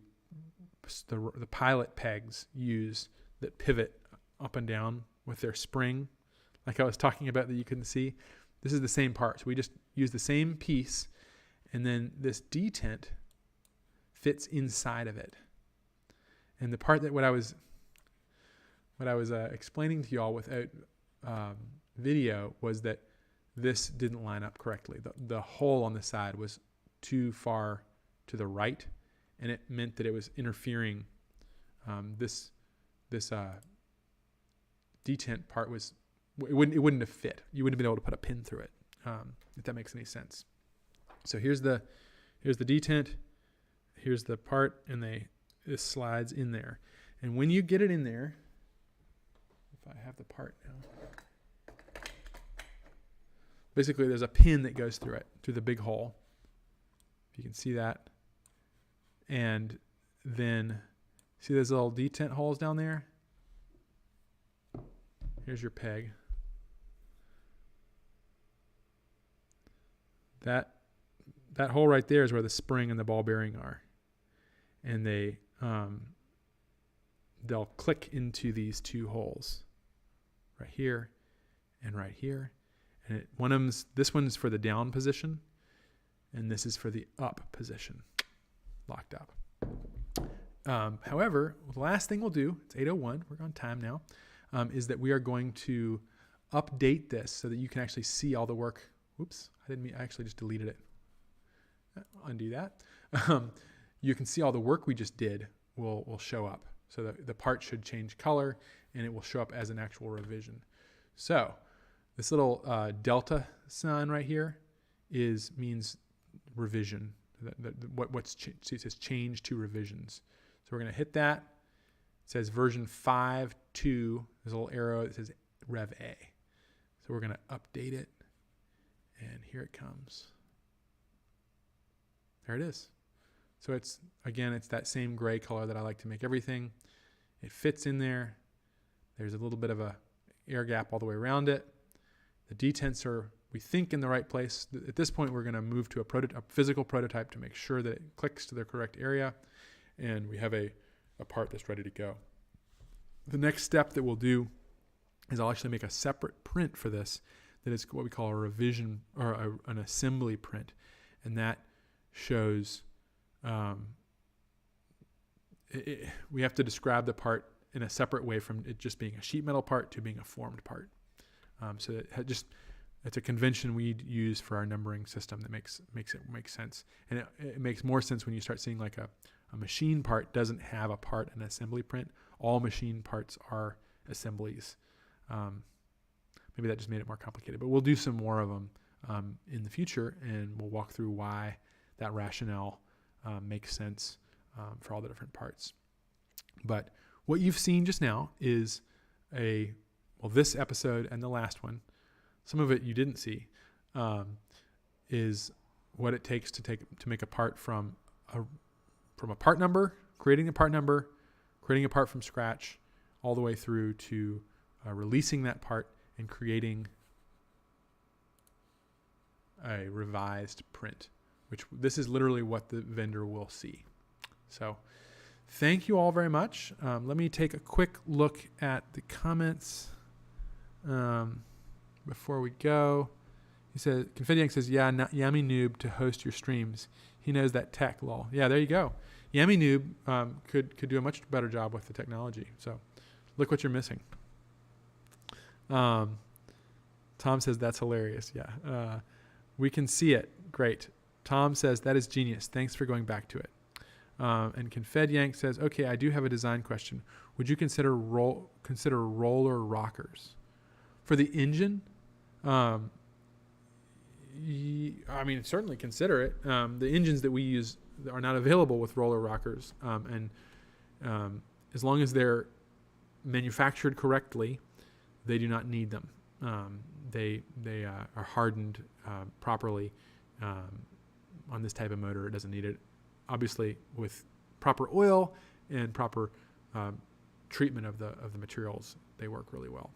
pilot pegs use that pivot up and down with their spring, like I was talking about that you couldn't see. This is the same part. So we just use the same piece, and then this detent fits inside of it. And the part that what I was explaining to y'all without video was that this didn't line up correctly. The hole on the side was too far to the right, and it meant that it was interfering. This detent part was it wouldn't have fit. You wouldn't have been able to put a pin through it, if that makes any sense. So here's the detent, here's the part, and this slides in there. And when you get it in there, if I have the part now, basically there's a pin that goes through it, through the big hole. If you can see that. And then see those little detent holes down there? Here's your peg. That hole right there is where the spring and the ball bearing are. And they'll click into these two holes right here and right here. And this one's for the down position, and this is for the up position, locked up. However, the last thing we'll do, it's 8:01, we're on time now, is that we are going to update this so that you can actually see all the work. Oops, I actually just deleted it. Undo that. You can see all the work we just did will show up. So the part should change color, and it will show up as an actual revision. So this little delta sign right here means revision. It says change to revisions. So we're going to hit that. It says version 5.2. There's a little arrow that says Rev A. So we're going to update it. And here it comes. There it is. So it's that same gray color that I like to make everything. It fits in there. There's a little bit of a air gap all the way around it. The detents are, we think, in the right place. At this point, we're going to move to a physical prototype to make sure that it clicks to the correct area, and we have a part that's ready to go. The next step that we'll do is I'll actually make a separate print for this that is what we call a revision or an assembly print, and that shows we have to describe the part in a separate way from it just being a sheet metal part to being a formed part. So it's a convention we use for our numbering system that makes it make sense. And it makes more sense when you start seeing like a machine part doesn't have a part and assembly print. All machine parts are assemblies. Maybe that just made it more complicated, but we'll do some more of them in the future, and we'll walk through why that rationale makes sense for all the different parts. But what you've seen just now is this episode and the last one, some of it you didn't see, is what it takes to make a part from a part number, creating a part number, creating a part from scratch, all the way through to releasing that part and creating a revised print, which this is literally what the vendor will see. So thank you all very much. Let me take a quick look at the comments before we go. He says, Confetti Yank says, yeah, Yummy Noob to host your streams. He knows that tech, lol. Yeah, there you go. Yummy Noob could do a much better job with the technology. So look what you're missing. Tom says, that's hilarious. Yeah. We can see it. Great. Tom says, that is genius. Thanks for going back to it. And Confed Yank says, okay, I do have a design question. Would you consider roller rockers for the engine? I mean, certainly consider it. The engines that we use are not available with roller rockers. And as long as they're manufactured correctly, they do not need them. They are hardened properly on this type of motor. It doesn't need it. Obviously, with proper oil and proper treatment of the materials, they work really well,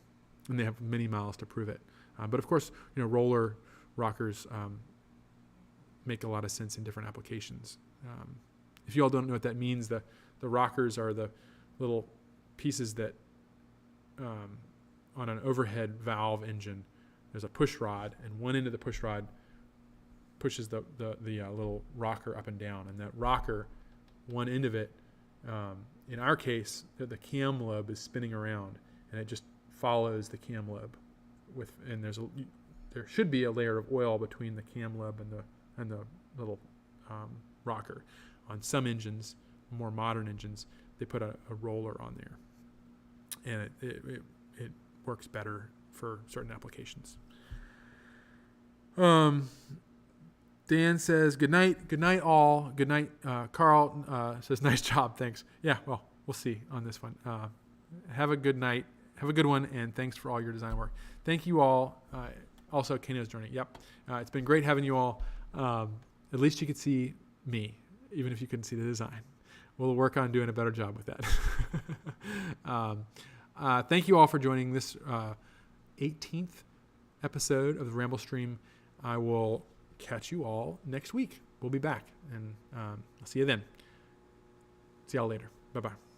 and they have many miles to prove it. But of course, roller rockers make a lot of sense in different applications. If you all don't know what that means, the rockers are the little pieces that on an overhead valve engine, there's a push rod, and one end of the push rod pushes the little rocker up and down, and that rocker, one end of it, in our case, the cam lobe is spinning around, and it just follows the cam lobe and there should be a layer of oil between the cam lobe and the little rocker. On some engines, more modern engines, they put a roller on there, and it works better for certain applications. Dan says, good night all. Good night. Carl says, nice job, thanks. Yeah, well, we'll see on this one. Have a good night. Have a good one, and thanks for all your design work. Thank you all. Also, Kano's journey. Yep. It's been great having you all. At least you could see me, even if you couldn't see the design. We'll work on doing a better job with that. Thank you all for joining this 18th episode of the Ramblestream. I will catch you all next week. We'll be back, and I'll see you then. See y'all later. Bye-bye.